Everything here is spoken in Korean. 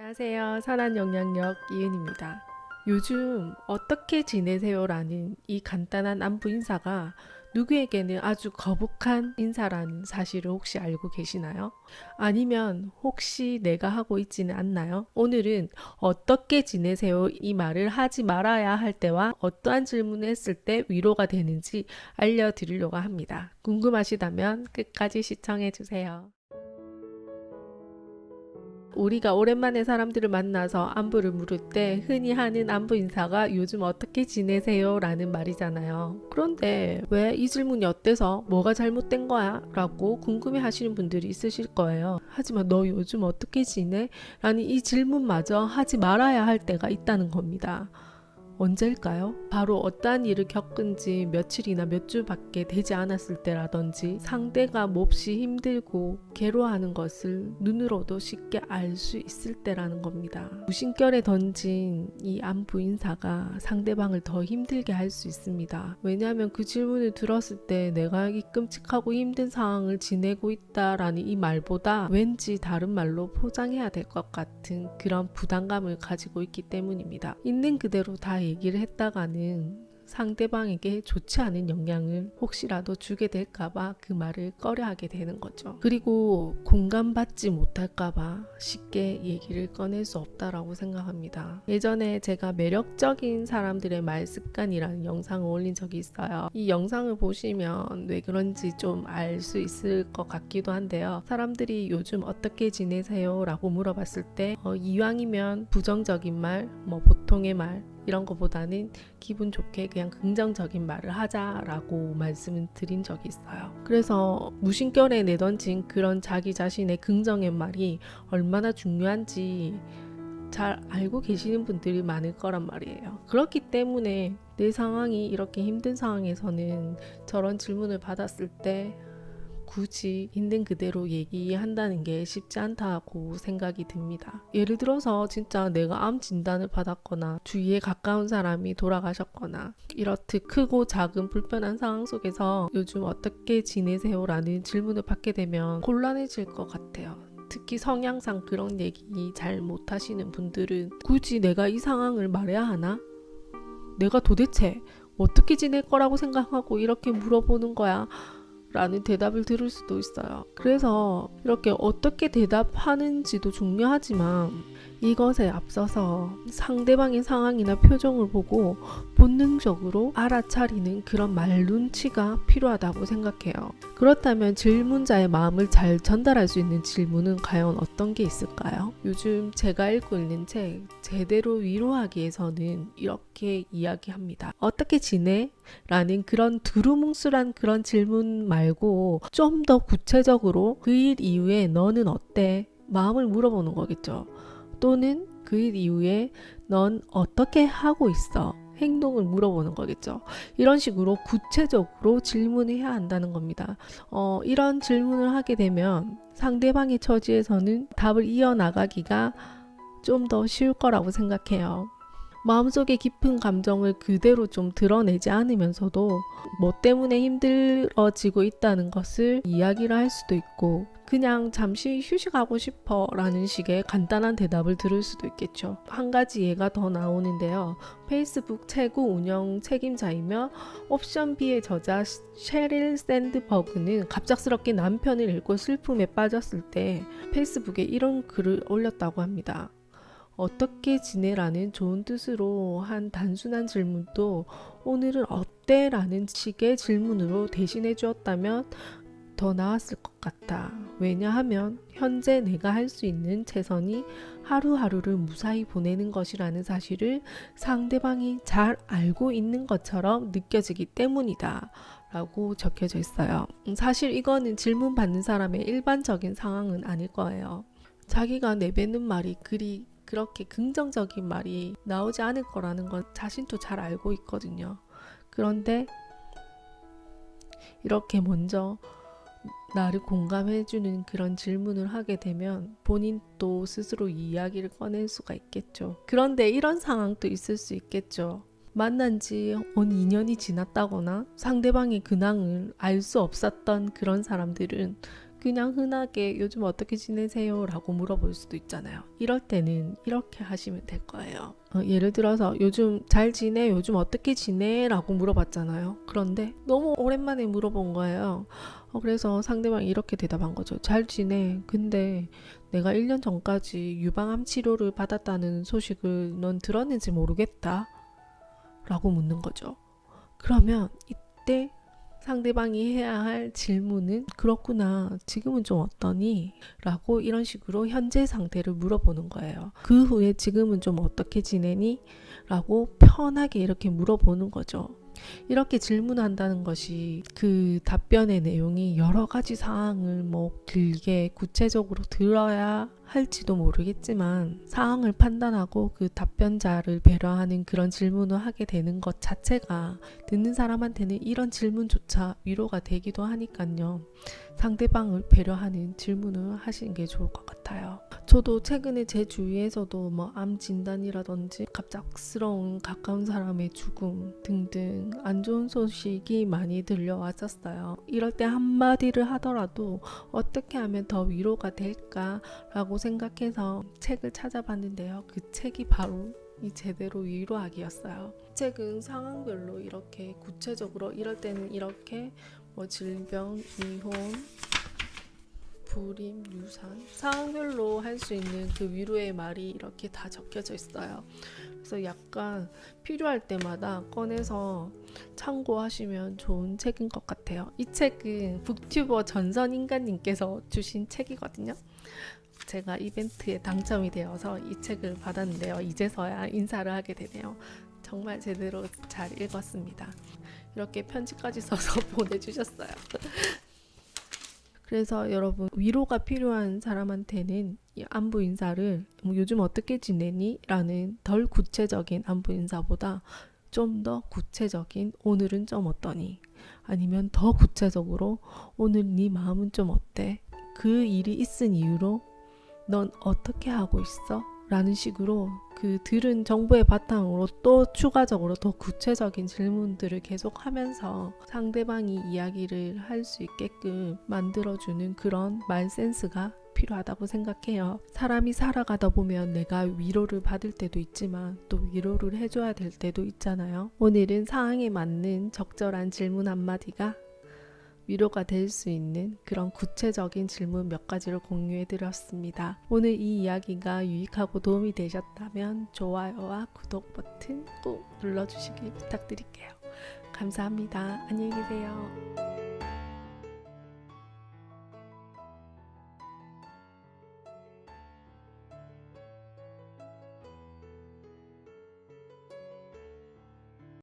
안녕하세요. 선한 영향력 이은입니다. 요즘 어떻게 지내세요? 라는 이 간단한 안부 인사가 누구에게는 아주 거북한 인사라는 사실을 혹시 알고 계시나요? 아니면 혹시 내가 하고 있지는 않나요? 오늘은 어떻게 지내세요? 이 말을 하지 말아야 할 때와 어떠한 질문을 했을 때 위로가 되는지 알려드리려고 합니다. 궁금하시다면 끝까지 시청해주세요. 우리가 오랜만에 사람들을 만나서 안부를 물을 때 흔히 하는 안부 인사가 요즘 어떻게 지내세요? 라는 말이잖아요. 그런데 왜 이 질문이 어때서 뭐가 잘못된 거야? 라고 궁금해 하시는 분들이 있으실 거예요. 하지만 너 요즘 어떻게 지내? 라는 이 질문마저 하지 말아야 할 때가 있다는 겁니다. 언제일까요? 바로 어떠한 일을 겪은지 며칠이나 몇 주밖에 되지 않았을 때라든지 상대가 몹시 힘들고 괴로워하는 것을 눈으로도 쉽게 알 수 있을 때라는 겁니다. 무심결에 던진 이 안부 인사가 상대방을 더 힘들게 할 수 있습니다. 왜냐하면 그 질문을 들었을 때 내가 이 끔찍하고 힘든 상황을 지내고 있다라는 이 말보다 왠지 다른 말로 포장해야 될 것 같은 그런 부담감을 가지고 있기 때문입니다. 있는 그대로 다 얘기를 했다가는 상대방에게 좋지 않은 영향을 혹시라도 주게 될까봐 그 말을 꺼려하게 되는 거죠. 그리고 공감받지 못할까봐 쉽게 얘기를 꺼낼 수 없다라고 생각합니다. 예전에 제가 매력적인 사람들의 말 습관이라는 영상을 올린 적이 있어요. 이 영상을 보시면 왜 그런지 좀 알 수 있을 것 같기도 한데요. 사람들이 요즘 어떻게 지내세요? 라고 물어봤을 때 이왕이면 부정적인 말, 보통의 말 이런 것보다는 기분 좋게 그냥 긍정적인 말을 하자라고 말씀을 드린 적이 있어요. 그래서 무심결에 내던진 그런 자기 자신의 긍정의 말이 얼마나 중요한지 잘 알고 계시는 분들이 많을 거란 말이에요. 그렇기 때문에 내 상황이 이렇게 힘든 상황에서는 저런 질문을 받았을 때 굳이 있는 그대로 얘기한다는 게 쉽지 않다고 생각이 듭니다. 예를 들어서 진짜 내가 암 진단을 받았거나 주위에 가까운 사람이 돌아가셨거나 이렇듯 크고 작은 불편한 상황 속에서 요즘 어떻게 지내세요? 라는 질문을 받게 되면 곤란해질 것 같아요. 특히 성향상 그런 얘기 잘 못하시는 분들은 굳이 내가 이 상황을 말해야 하나? 내가 도대체 어떻게 지낼 거라고 생각하고 이렇게 물어보는 거야? 라는 대답을 들을 수도 있어요. 그래서 이렇게 어떻게 대답하는지도 중요하지만 이것에 앞서서 상대방의 상황이나 표정을 보고 본능적으로 알아차리는 그런 말 눈치가 필요하다고 생각해요. 그렇다면 질문자의 마음을 잘 전달할 수 있는 질문은 과연 어떤 게 있을까요? 요즘 제가 읽고 있는 책 제대로 위로하기 위해서는 이렇게 이야기합니다. 어떻게 지내? 라는 그런 두루뭉술한 그런 질문 말고 좀 더 구체적으로 그 일 이후에 너는 어때? 마음을 물어보는 거겠죠. 또는 그 일 이후에 넌 어떻게 하고 있어? 행동을 물어보는 거겠죠. 이런 식으로 구체적으로 질문을 해야 한다는 겁니다. 이런 질문을 하게 되면 상대방의 처지에서는 답을 이어나가기가 좀 더 쉬울 거라고 생각해요. 마음속의 깊은 감정을 그대로 좀 드러내지 않으면서도 뭐 때문에 힘들어지고 있다는 것을 이야기를 할 수도 있고 그냥 잠시 휴식하고 싶어 라는 식의 간단한 대답을 들을 수도 있겠죠. 한 가지 예가 더 나오는데요. 페이스북 최고 운영 책임자이며 옵션 B의 저자 셰릴 샌드버그는 갑작스럽게 남편을 잃고 슬픔에 빠졌을 때 페이스북에 이런 글을 올렸다고 합니다. 어떻게 지내라는 좋은 뜻으로 한 단순한 질문도 오늘은 어때? 라는 식의 질문으로 대신해 주었다면 더 나았을 것 같다. 왜냐하면 현재 내가 할 수 있는 최선이 하루하루를 무사히 보내는 것이라는 사실을 상대방이 잘 알고 있는 것처럼 느껴지기 때문이다. 라고 적혀져 있어요. 사실 이거는 질문 받는 사람의 일반적인 상황은 아닐 거예요. 자기가 내뱉는 말이 그렇게 긍정적인 말이 나오지 않을 거라는 건 자신도 잘 알고 있거든요. 그런데 이렇게 먼저 나를 공감해주는 그런 질문을 하게 되면 본인도 스스로 이야기를 꺼낼 수가 있겠죠. 그런데 이런 상황도 있을 수 있겠죠. 만난 지 온 2년이 지났다거나 상대방의 근황을 알 수 없었던 그런 사람들은 그냥 흔하게 요즘 어떻게 지내세요? 라고 물어볼 수도 있잖아요. 이럴 때는 이렇게 하시면 될 거예요. 예를 들어서 요즘 잘 지내? 요즘 어떻게 지내? 라고 물어봤잖아요. 그런데 너무 오랜만에 물어본 거예요. 그래서 상대방이 이렇게 대답한 거죠. 잘 지내. 근데 내가 1년 전까지 유방암 치료를 받았다는 소식을 넌 들었는지 모르겠다. 라고 묻는 거죠. 그러면 이때 상대방이 해야 할 질문은 그렇구나. 지금은 좀 어떠니? 라고 이런 식으로 현재 상태를 물어보는 거예요. 그 후에 지금은 좀 어떻게 지내니? 라고 편하게 이렇게 물어보는 거죠. 이렇게 질문한다는 것이 그 답변의 내용이 여러 가지 사항을 길게 구체적으로 들어야 할지도 모르겠지만 상황을 판단하고 그 답변자를 배려하는 그런 질문을 하게 되는 것 자체가 듣는 사람한테는 이런 질문조차 위로가 되기도 하니까요. 상대방을 배려하는 질문을 하시는 게 좋을 것 같아요. 저도 최근에 제 주위에서도 암 진단이라든지 갑작스러운 가까운 사람의 죽음 등등 안 좋은 소식이 많이 들려왔었어요. 이럴 때 한마디를 하더라도 어떻게 하면 더 위로가 될까라고 생각해서 책을 찾아봤는데요. 그 책이 바로 이 제대로 위로하기였어요. 책은 상황별로 이렇게 구체적으로 이럴 때는 이렇게 질병, 이혼, 불임, 유산 상황별로 할 수 있는 그 위로의 말이 이렇게 다 적혀져 있어요. 그래서 약간 필요할 때마다 꺼내서 참고하시면 좋은 책인 것 같아요. 이 책은 북튜버 전선인간님께서 주신 책이거든요. 제가 이벤트에 당첨이 되어서 이 책을 받았는데요. 이제서야 인사를 하게 되네요. 정말 제대로 잘 읽었습니다. 이렇게 편지까지 써서 보내주셨어요. 그래서 여러분 위로가 필요한 사람한테는 이 안부 인사를 요즘 어떻게 지내니? 라는 덜 구체적인 안부 인사보다 좀 더 구체적인 오늘은 좀 어떠니? 아니면 더 구체적으로 오늘 네 마음은 좀 어때? 그 일이 있은 이유로 넌 어떻게 하고 있어? 라는 식으로 그 들은 정보의 바탕으로 또 추가적으로 더 구체적인 질문들을 계속 하면서 상대방이 이야기를 할 수 있게끔 만들어주는 그런 말 센스가 필요하다고 생각해요. 사람이 살아가다 보면 내가 위로를 받을 때도 있지만 또 위로를 해줘야 될 때도 있잖아요. 오늘은 상황에 맞는 적절한 질문 한마디가 위로가 될 수 있는 그런 구체적인 질문 몇 가지를 공유해 드렸습니다. 오늘 이 이야기가 유익하고 도움이 되셨다면 좋아요와 구독 버튼 꼭 눌러주시기 부탁드릴게요. 감사합니다. 안녕히 계세요.